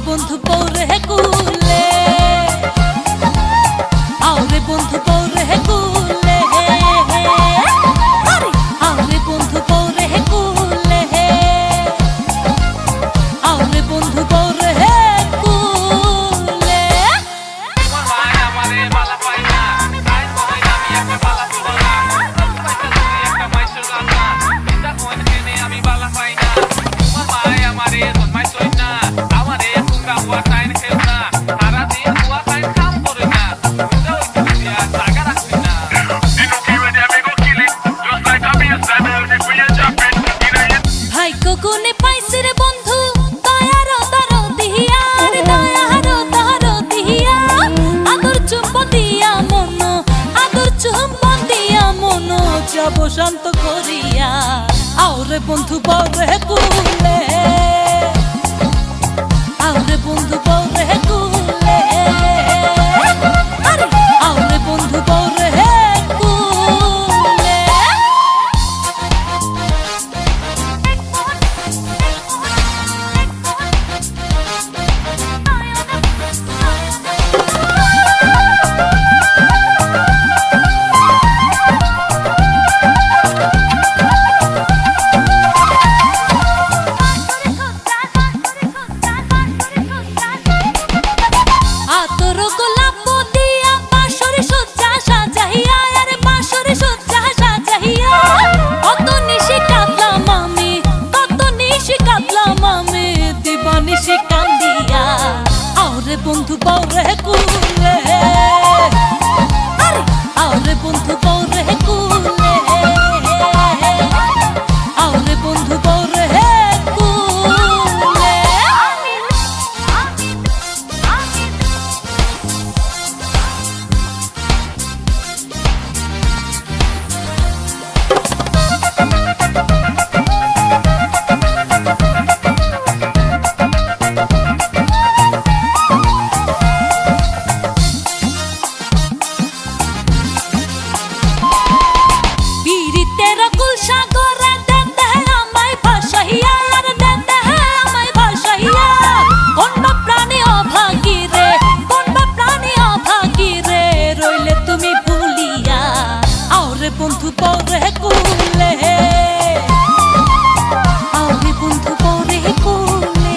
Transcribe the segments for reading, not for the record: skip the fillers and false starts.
বন্ধু পৌরে কুলে, আরে বন্ধু পৌরে কুলে, আরে বন্ধু পৌরে কুলে, আরে বন্ধু পৌরে কুলে। তোমার মায় আমারে বালা পাই না, তাই কই আমি একটা বালা পাই না, পয়সা তুই একটা মাইসুর রান্না, এটা কোন কেনে আমি বালা পাই না। তোমার মায় আমারে জন্মাই সই না, আমারে তোমরা বুয়া টাইন খেল না, সারা দিন বুয়া টাইন কাম করে না, বুঝা হইতে দিয়া জায়গা রাখবি না। ভাই কোকুনে পাইছে রে বন্ধু দয়ার দরদিয়া রে দয়ার দরদিয়া, আদর চুম্বন দিয়া মন, আদর চুম্বন দিয়া মন যাব শান্ত করিয়া, আরে বন্ধু পৌরে কুলে, আরে বন্ধু পৌরে কুলে, আরে বন্ধু পৌরে কুলে। আতর গোলাপ দিয়া বাঁশরে সজ্জা সাজাইয়া, আরে বাঁশরে সজ্জা সাজাইয়া, কত নিশি কাঁদলাম আমি, কত নিশি কাঁদলাম আমি, দিবানিশি কান্দিয়া, আরে বন্ধু পৌরে কুলে, আরে বন্ধু পৌরে কুলে, আরে বন্ধু পৌরে কুলে। পীড়িতের কুল সাগরে দেন দেহে আমায় ভাসাইয়া, আর দেন দেহে আমায় ভাসাইয়া, কোন বা প্রাণী অভাগী রে, কোন বা প্রাণী অভাগী রে, রইলে তুমি ভুলিয়া, আরে বন্ধু পৌরে কুলে, আরে বন্ধু পৌরে কুলে,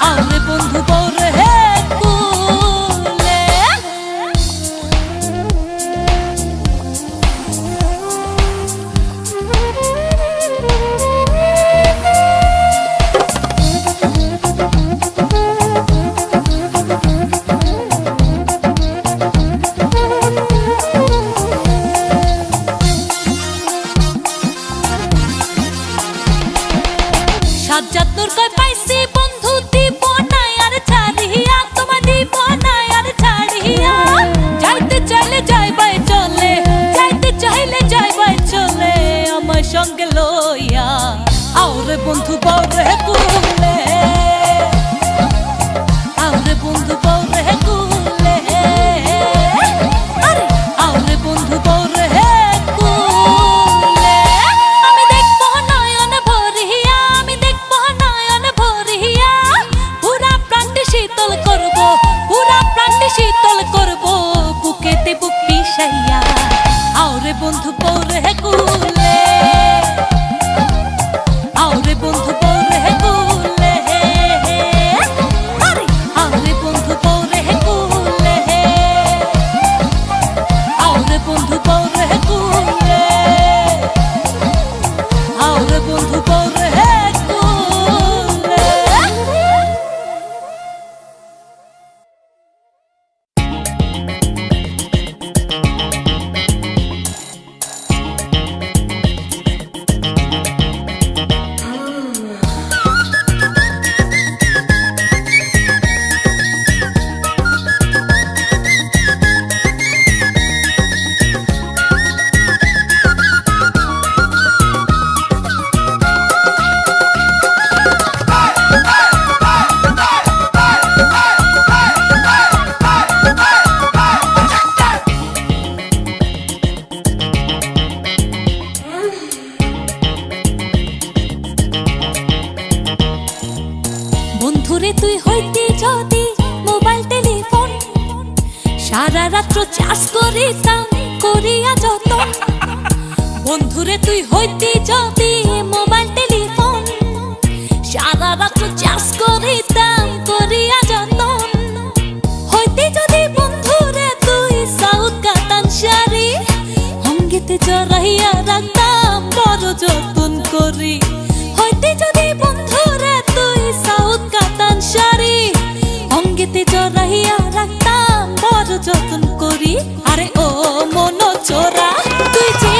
আরে বন্ধু পৌরে কুলে। সাজ্জাদ নূর কই পাইছি বন্ধু দিব না আর ছাড়িয়া, তোমার দিব না আর ছাড়িয়া, যাইতে চাইলে যাইবাই চলে, যাইতে চাইলে যাইবাই চলে, আমার সঙ্গে লইয়া, আরে বন্ধু পৌরে কুলে, আরে বন্ধু পৌরে কুলে, আরে বন্ধু পৌরে কুলে। আমি দেখবো নয়ন ভরিয়া, আমি দেখবো নয়ন ভরিয়া, পুরা প্রাণটি শীতল করব, পুরা প্রাণটি শীতল করব, বুকেতে বুক মিশাইয়া, আরে বন্ধু পৌরে কুলে, আরে বন্ধু পৌরে কুলে, আরে বন্ধু পৌরে কুলে, আরে বন্ধু পৌরে কুলে, আরে বন্ধু পৌরে কুলে। রাত্র চাষ করিতাম করিয়া যতন বন্ধুরে তুই হইতি যদি মোবাইল টেলিফোন সারা রাত্র চাষ করিতাম করিয়া যতন হইতি যদি বন্ধুরে তুই সাউথ কাতান শাড়ি অঙ্গেতে জড়াইয়া রাখতাম বড় যতন করি হইতি যদি বন্ধুরে তুই সাউথ কাতান শাড়ি অঙ্গেতে জড়াইয়া রাখতাম বড় যতন করি আরে ও মন চোরা তুই যে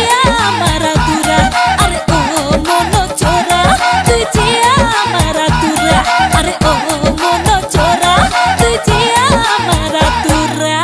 আমার আতুরা আরে ও মন চোরা তুই যে আমার আতুরা আরে ও মন চোরা তুই যে আমার আতুরা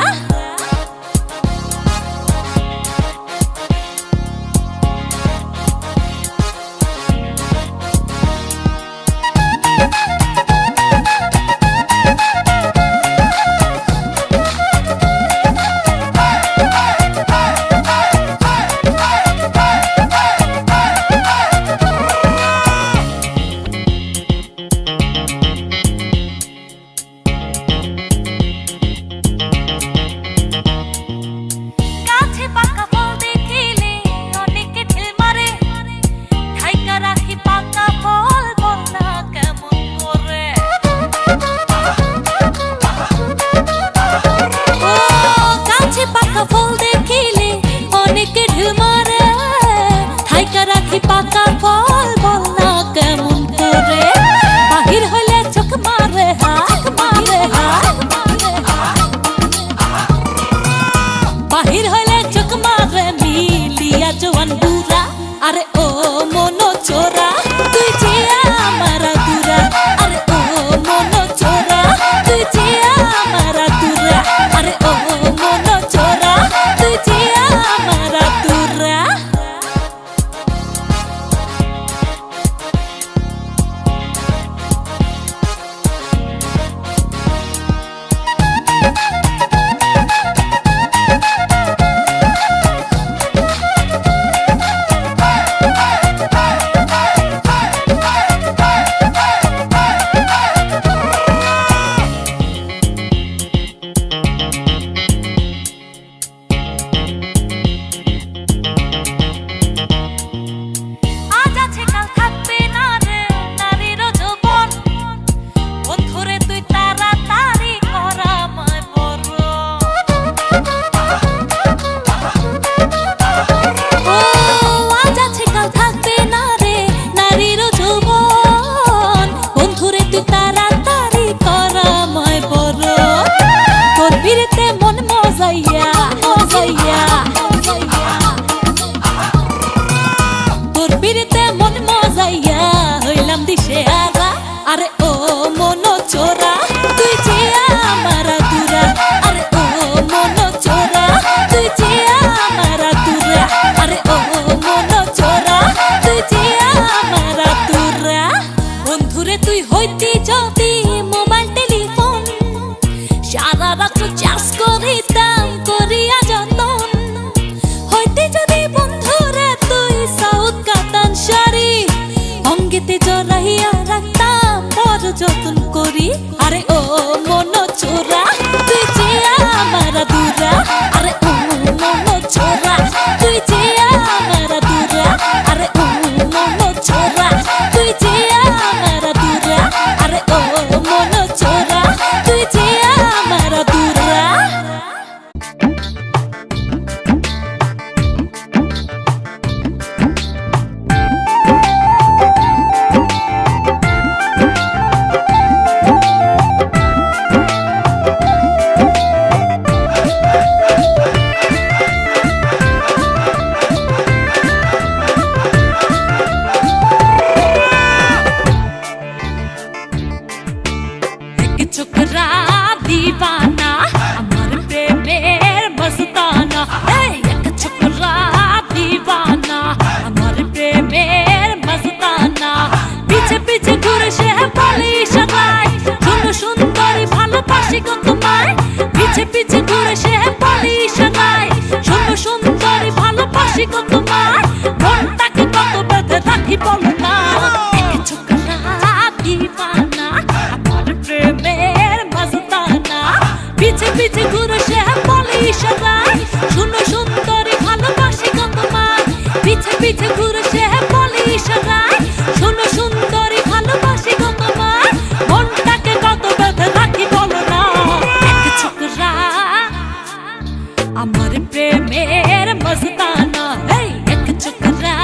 আমার প্রেমের মস্তানা এই এক চোখরা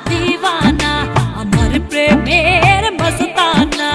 দিওয়ানা আমার প্রেমের মস্তানা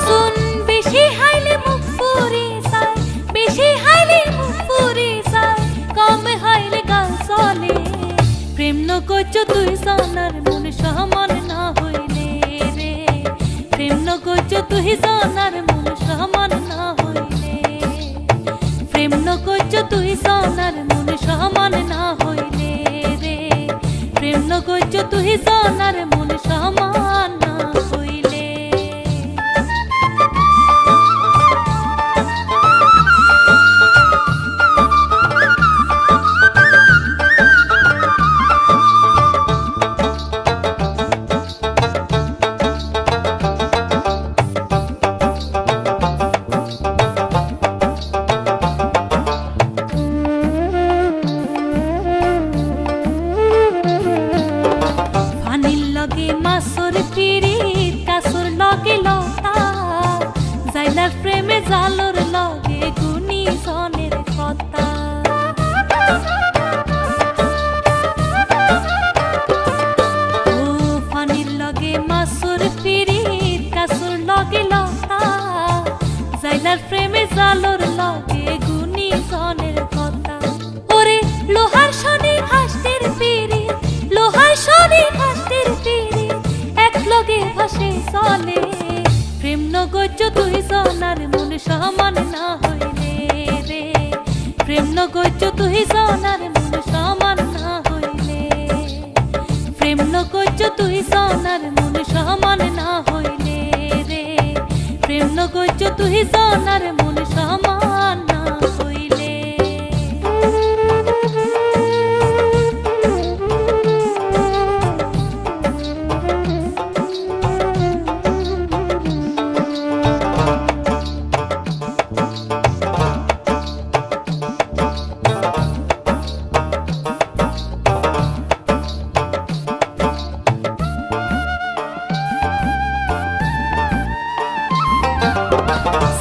শুন বেশি হাইলে মুখ পুরি যায়, বেশি হাইলে মুখ পুরি যায়, কম হাইলে গাল চলে। প্রেম নগজ তুই জানার মন সমান না হইলে রে, প্রেম নগজ তুই জানার মন সমান না হইলে, প্রেম নগজ তুই জানার মন সমান না হইলে রে, প্রেম নগজ তুই জানার মন সমান না হইলে। মাসুর পিরিত কাসুর লগে লতা, জাইলার প্রেমে জালর লগে গুনি সনের কথা। ও ফানির লগে মাসুর পিরিত কাসুর লগে লতা, জাইলার প্রেমে জালর লগে গুনি সনের কথা। ওরে লোহার শনি হাসতের পিরিত, লোহার শনি হাসতের পিরিত লগে ভাসে চলে। প্রেম নগজ তুই জানার মন সমান না হইলে রে, প্রেম নগজ তুই জানার মন সমান না হইলে, প্রেম নগজ তুই জানার মন সমান না হইলে রে, প্রেম নগজ তুই জানার মন সমান না হইলে।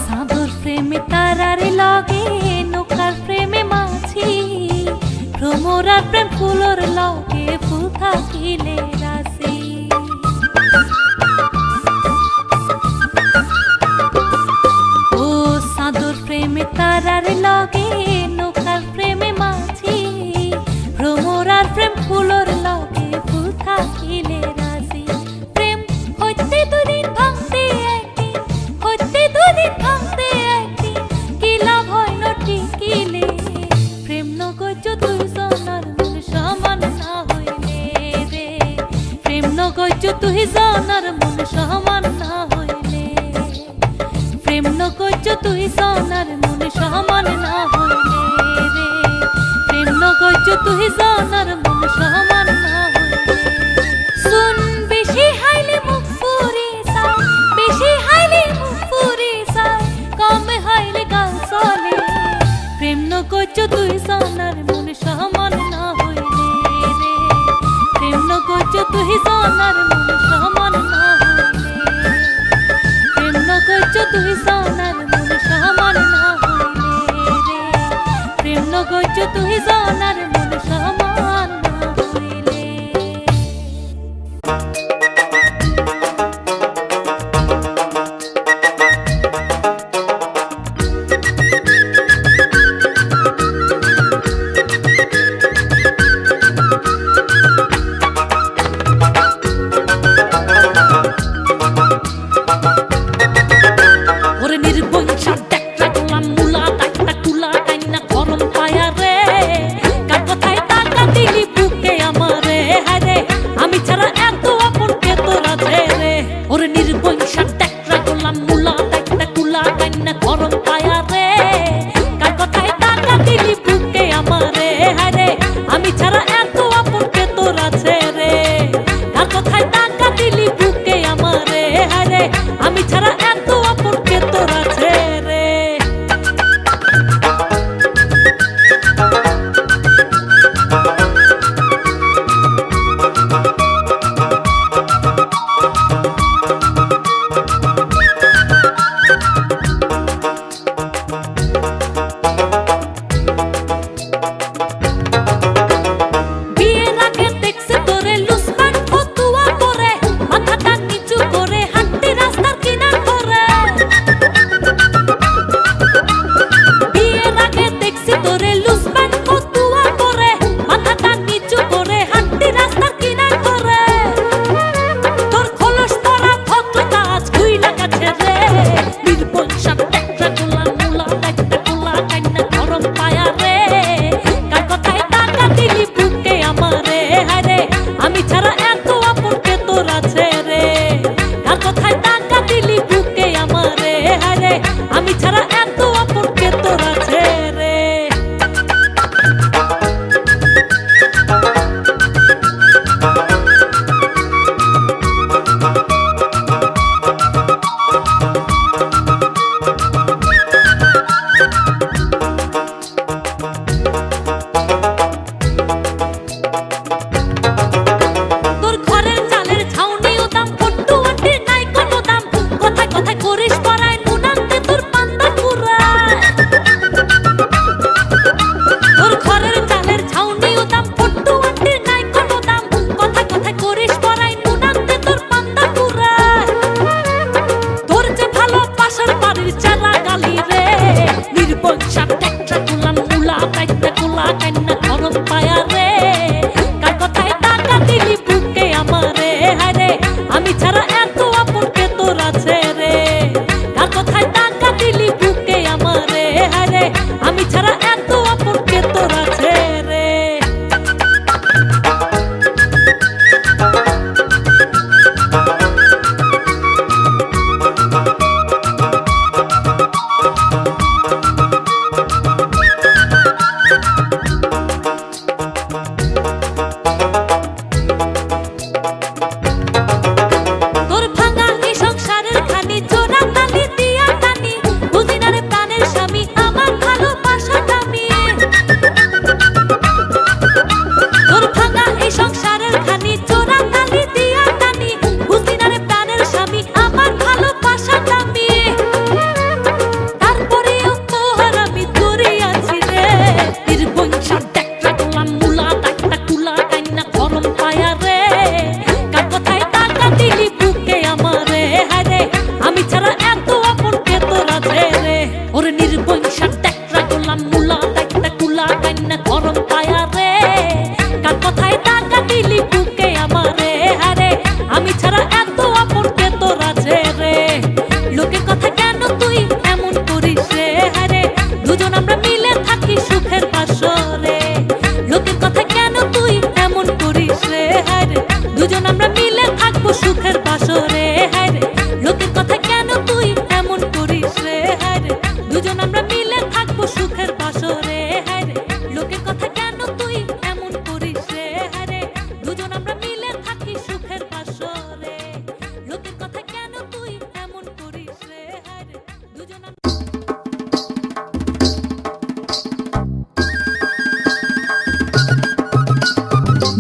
সাধুর প্রেমে তারার লগে নৌকার প্রেমে মাছি, ভ্রমরার প্রেম ফুলর লগে ফুল থাকিলে রাশি। ও সাধুর প্রেমে তারার লগে নৌকার প্রেমে মাছি, ভ্রমরার প্রেম ফুলর লগে ফুল থাকিলে রাশি। প্রেম হইতে দুদিন ভাঙতে একদিন, হইতে দুদিন ভাঙতে একদিন, কি লাভ হয় না টিকিলে। প্রেম নগজ তুই জানার মন সমান না হইলে রে, প্রেম নগজ তুই জানার মন সমান না হইলে, প্রেম নগজ তুই জানার মন সমান না হইলে রে, প্রেম নগজ তুই জানার মন সমান না হইলে। শুন বেশি হাইলে মুখ পুরি যায়, বেশি হাইলে মুখ পুরি যায়, কম হাইলে গাল চলে। প্রেম নগজ তুই জানার মন সমান না হইলে রে, প্রেম নগজ তুই জানার মন সমান না হইলে, প্রেম নগজ তুই জানার মন সমান না হইলে রে, প্রেম নগজ তুই জানার মন সমান না হইলে। ওরে নির্বংশ একটা গোলাম মুলা একটা কুলা কাইনা গরম পায়া রে, কার কথায় টাকা দিলি বুকে আমারে, হায়রে আমি ছাড়া এত আপন কে তোর আছে রে। ওরে নির্বংশ একটা গোলাম মুলা একটা কুলা কাইনা গরম পায়া রে, কার কথায় টাকা দিলি বুকে আমারে, হায়রে আমি ছাড়া এত আপন কে তোর আছে রে। কার কথায় টাকা দিলি বুকে আমারে, হায়রে আমি ছাড়া এত আপন কে তোর আছে রে। বিয়ের আগে দেখছে তোরে লুসমান ফতুয়া করে, মাথাটা নিচু করে হাঁটতে রাস্তার কিনার করে। দিলি বুকে আমারে হারে আমি ছাড়া এত আপন কে তোর আছে রে তোর ঘরের চালের ছাউনিও দাম পট্টু আটির নাই কোনো দাম কথায় কথায় করিস পরায় নুনান্তে তোর পান্তা পুরায় তোর ঘরের চালের ছাউনিও দাম পট্টু আটির নাই কোনো দাম কথায় কথায় করিস পরায় নুনান্তে তোর পান্তা পুরায় তোর যে ভালোবাসার বাড়ির চারা গালি রে নির্বংশা ট্যাকটা কুলাম মুলা টাইটা কুলা কান্না গরম পায়া রে কার কথায় টাকা দিলি বুকে আমারে হারে আমি ছাড়া এত আপন কে তোর আছে রে কার কথায় টাকা দিলি বুকে আমারে হারে আমি ছাড়া এত আপন কে তোর আছে রে তোর ভাঙা এই সংসারের খানি জোড়া তালি দিয়া টানি বুঝি না রে প্রাণের স্বামী আমার ভালোবাসা দামি তোর ভাঙা এই সংসারের খানি জোড়া তালি দিয়া টানি বুঝি না রে প্রাণের স্বামী আমার ভালোবাসা দামি তারপরেও তোর আমি ধরে আছি রে নির্বংশা ট্যাকটা গোলাম মুলা টাকটা কুলা কান্না গরম পায়া রে কার কথায় টাকা দিলি বুকে আমারে হারে আমি ছাড়া এত আপন কে তোর আছে রে ওরে নির্বংশা ট্যাকটা গোলাম মুলা টাকটা কুলা কান্না গরম পায়া রে কার কথায় টাকা দিলি বুকে আমারে হারে আমি ছাড়া এত আপন কে তোর আছে রে লোকের কথা কেন তুই এমন করিস রে হারে দুজন আমরা মিলে থাকি সুখের বাসরে লোকের কথা কেন তুই এমন করিস রে হারে দুজন আমরা মিলে থাকবো সুখের বাসরে হারে লোকের কথা কেন তুই এমন করিস রে হারে দুজন আমরা মিলে থাকবো সুখের বাসরে হারে লোকের কথা কেন তুই এমন করিস রে হারে দুজন আমরা মিলে থাকি সুখের বাসরে লোকের কথা কেন তুই এমন করিস রে হারে দুজন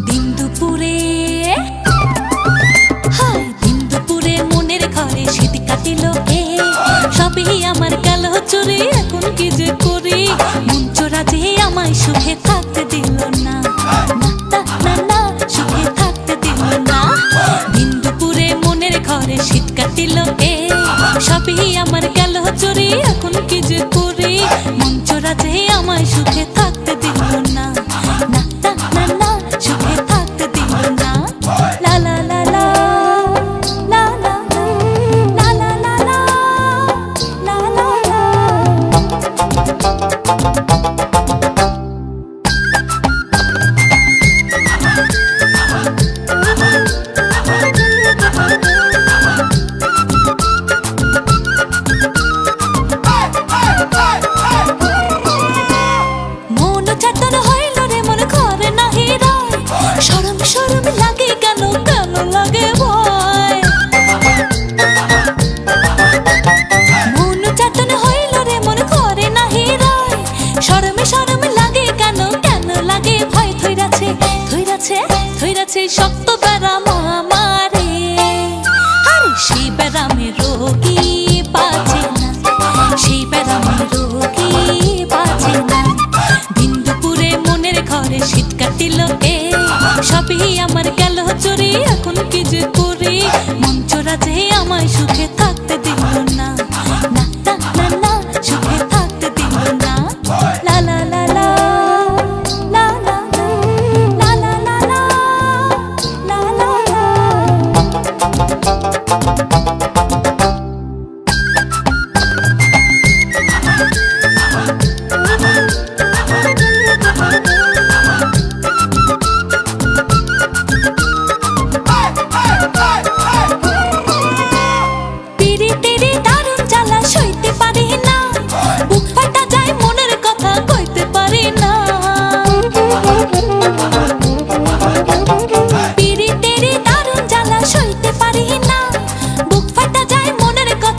দিন দুপুরে হায় দিন দুপুরে মনের ঘরে শীত কাটিল সবই আমার গেল চুরি এখন কি যে করি মন চোরা যে আমায় সুখে থাকতে দিল না না না না সুখে থাকতে দিল না দিন দুপুরে মনের ঘরে শীত কাটিল সবই আমার গেল চুরি এখন কি যে করি মন চোরা যে আমায় সুখে থাকতে দিল না না না না সুখে থাকতে দিল না লা লা লা লা লা লা লা লা লা লা লা মন চেতন হইল রে মন ঘরে নাহি রয় শরম শরম লাগে কেন কেন লাগে ভয় মন চেতন হইল রে মন ঘরে নাহি রয় শরম শরম লাগে কেন কেন লাগে ভয় থইরাছে থইরাছে থইরাছে শক্ত ব্যারাম আমারে আরে সেই ব্যারামে রোগী বাঁচে না সেই ব্যারামে রোগী বাঁচে না দিন দুপুরে মনের ঘরে শীত কাটিল সবই আমার গেল চুরি এখন কি যে করি মন চোরা যে আমায় সুখে থাকতে দিল না না না না সুখে থাকতে দিল না লা লা লা লা লা লা লা লা লা লা লা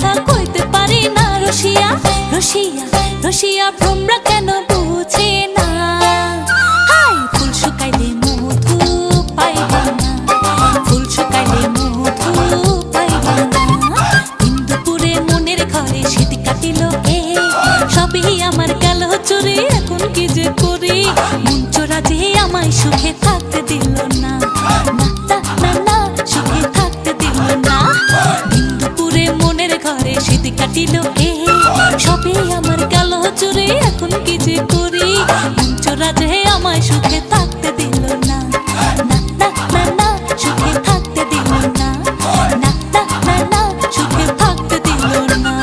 কথা কইতে পারি না রসিয়া রসিয়া রসিয়া ভ্রমরা কেন বুঝে না হাই ফুল শুকাইলে মধু পাইবা না ফুল শুকাইলে মধু পাইবা না ইন্দুপুরে মনের ঘরে শীত কাটিল কে সবই আমার গেল চুরি এখন কি যে করি মন চোরা যে আমায় সুখে থাকতে দিল না না না না না সুখে থাকতে দিল না ইন্দুপুরে মনের ঘরে শীত কাটিল কে সবই আমার গেল চুরি এখন কি যে করি মন চোরা যে আমায় সুখে থাকতে দিল না না না না না সুখে থাকতে দিল না না না না না সুখে থাকতে দিল না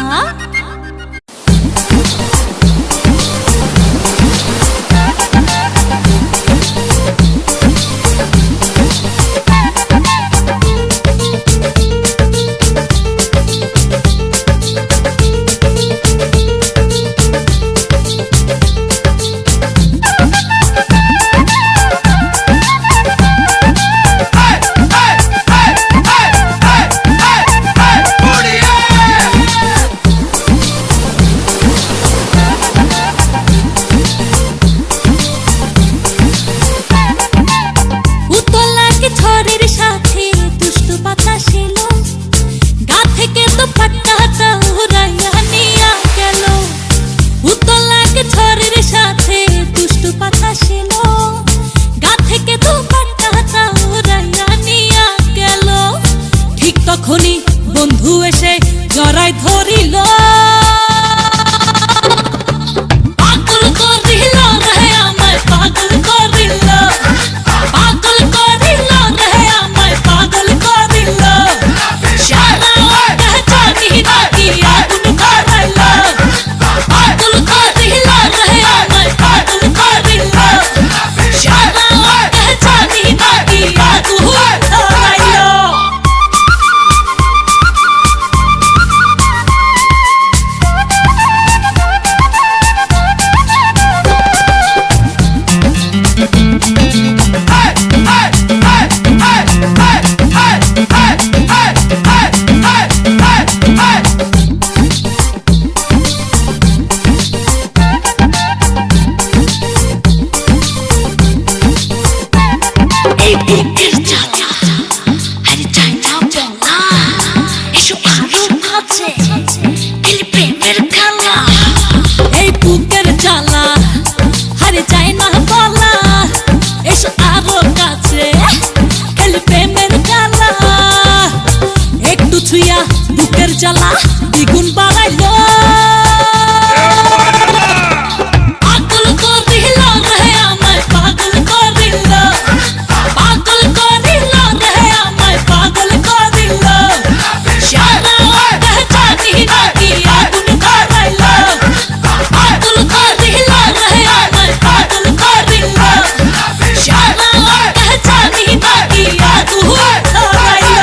তখনই বন্ধু এসে জড়াই ধরিল পাগল করিল রে আমায় পাগল করিল পাগল করিল রে আমায় পাগল করিল সারা জানি নাকি আগুন ধরাইল পাগল করিল রে আমায় পাগল করিল সারা জানি নাকি আগুন ধরাইল বুকের জ্বালা দ্বিগুণ বাড়াইল পাগল করিল রে আমায় পাগল করিল পাগল করিল রে আমায় পাগল করিল সারা জানি নাকি আগুন ধরাইল পাগল করিল রে আমায় পাগল করিল সারা জানি নাকি আগুন ধরাইল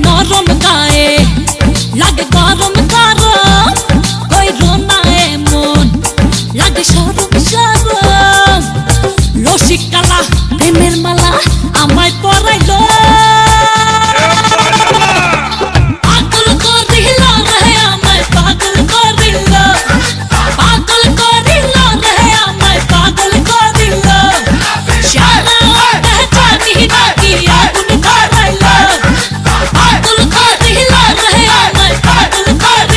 নরম গায়ে লাগে গরম গরম কই রোনা এমন লাগে সরম সরম রসিকালা প্রেমের মালা আমায় পরাইল পাগল করিল রে আমায় পাগল করিল পাগল করিল রে আমায় পাগল করিল সারা জানি নাকি আগুন ধরাইল পাগল করিল রে আমায় পাগল করিল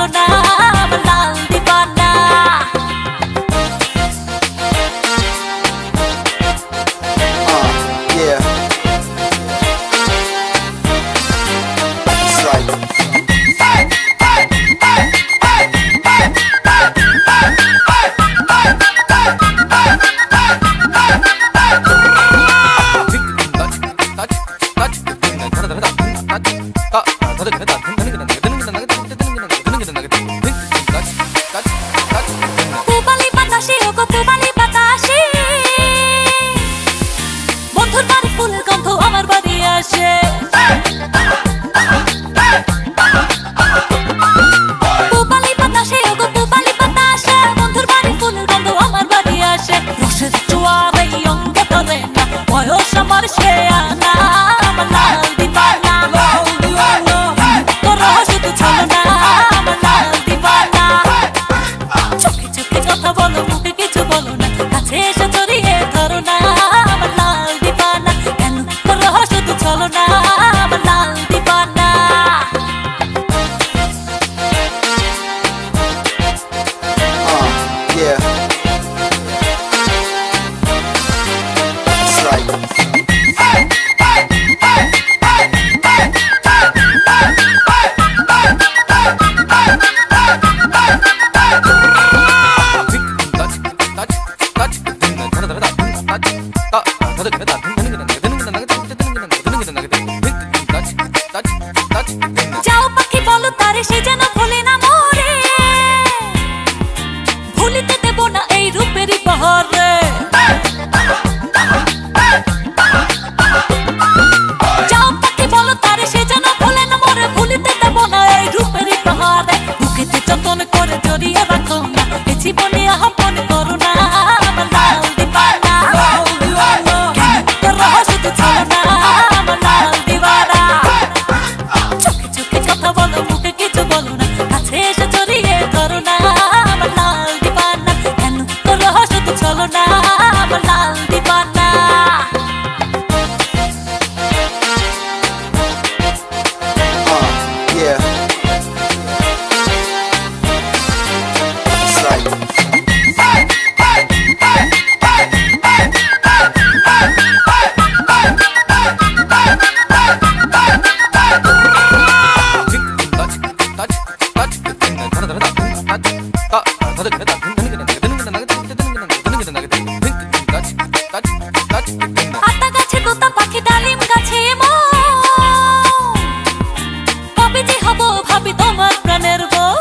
চলো না আমার লাল দিবানা। Yeah. That's right. পুবালি বাতাসে ওগো পুবালি বাতাসে বন্ধুর বাড়ি ফুলের গন্ধ আমার বাড়ি আসে। পুবালি বাতাসে ওগো পুবালি বাতাসে বন্ধুর বাড়ি ফুলের গন্ধ আমার বাড়ি আসে। রসের জোয়ার এই অঙ্গে ধরে না বয়স আমার সে আনা আমার লাল দিবানা। তোরা শুধু চলো না আমার লাল দিবানা। চোখে চোখে কথা বলো মুখে কিছু বলো না কাছে এসে জড়িয়ে ধরো না আমার লাল দিবানা। কেন তোরা শুধু চলো না আমার লাল দিবানা। Yeah. That's right. যাও পাখি বলো তারে সে যেন ভুলে না মরে, ভুলিতে দেব না এই রূপেরই পাহাড়ে। যাও পাখি বলো তারে সে যেন ভুলে না মরে, ভুলিতে দেব না এই রূপেরই পাহাড়ে। বুকেতে যতন করে জড়িয়ে রাখো না এ জীবনে আহ্বান করো না আমার লাল দিবানা। তোরা শুধু চলো না আমার লাল দিবানা। চোখে চোখে কথা বলো মুখে কিছু বলো না কাছে এসে জড়িয়ে ধরো না আমার লাল দিবানা। কেন তোরা শুধু চলো না আমার লাল দিবানা। Yeah. That's right. আতা গাছে তোতা পাখি ডালিম গাছে মো, কবে যে হব ভাবি তোমার প্রাণের বউ।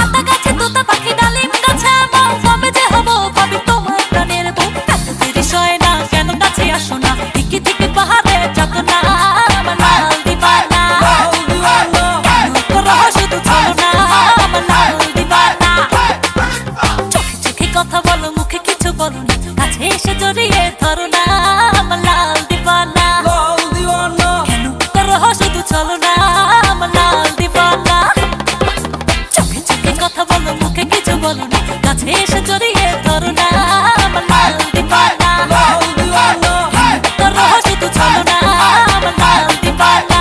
আতা গাছে তোতা পাখি ডালিম গাছে মো, কবে যে হব ভাবি তোমার প্রাণের বউ। এত দেরি সয় না কেন কাছে আসো না, দিকে দিকে পাহাড়ে যত না আমার লাল দিবানা। তোরা শুধু চলো না আমার লাল দিবানা। চোখে চোখে কথা বলো মুখে কিছু বলো না কাছে এসে জড়িয়ে ধরো না আমার লাল দিবানা। কেন তোরা শুধু চলো না আমার লাল দিবানা। চোখে চোখে কথা বলো মুখে কিছু বলো না কাছে এসে জড়িয়ে ধরো না আমার লাল দিবানা। তোরা শুধু চলো না আমার লাল দিবানা।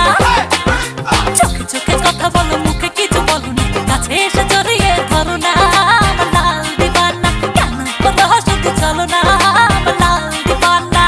চোখে চোখে কথা বলো মুখে কিছু বলো না কাছে এসে জড়িয়ে ধরো না আমার লাল দিবানা। কেন তোরা শুধু চলো না আমার লাল দিবানা।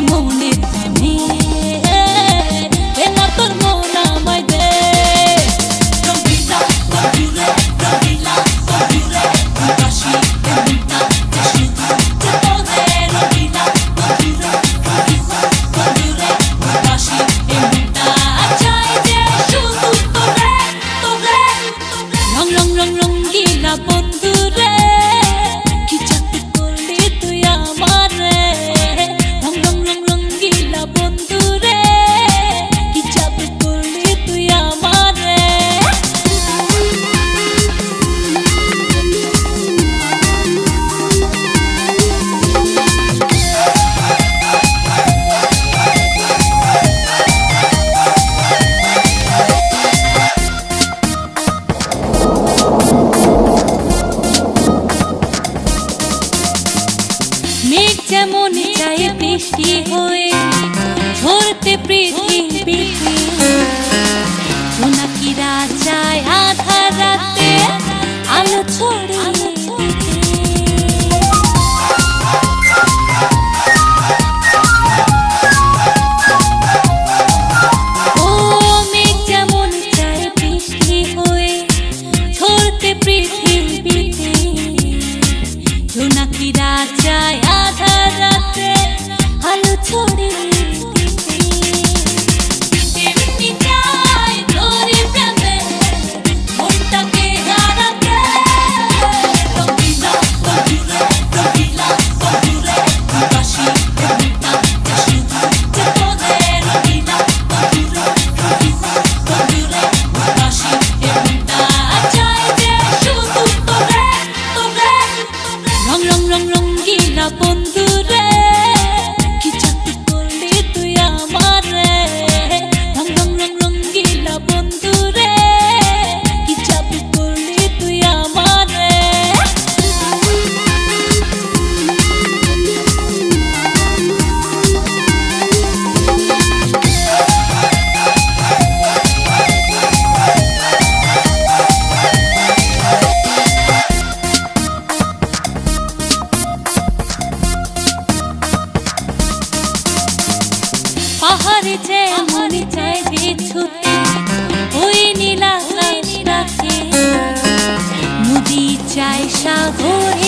মনে প্রেমে দে না তোর মন আমায় দে রঙিলা বন্ধুরে রঙিলা বন্ধুরে কাশি এমনটা শুধু তোরে রঙিলা বন্ধুরে বন্ধুরে কাশি এমনটা চাই যে শুধু তোরে তোরে রং রং রং রঙিলা বন্ধুরে কি চাকরি করলি তুই আমারে রং রং রং রঙিলা বন্ধুরে কি চাকরি করলি তুই আমারে মেঘ যেমন চায় বৃষ্টি হয়ে ঝরতে পৃথিবীতে জোনাকিরা চায় আধার রাতে আলো ছড়িয়ে ও মেঘ যেমন চায় বৃষ্টি হয়ে ঝরতে পৃথিবীতে জোনাকিরা চায় আধার রাতে আলো ছড়িয়ে দিতে পৃথিবী চায় তোরে প্রেমে মনটাকে হারাতে রঙিলা বন্ধুরে রঙিলা বন্ধুরে কাশি এমনটা শুধু তোরে রঙিলা বন্ধুরে বন্ধুরে কাশি এমনটা চাই যে শুধু তোরে তোরে রং রং রং রঙিলা বন্ধুরে কি চাকরি করলি তুই আমারে রং রং রং রঙিলা বন্ধুরে কি চাকরি করলি তুই আমারে পাহাড়ে যেমন চাই ছুটে ওই নীল আকাশটাকে নদী চাই সাগরে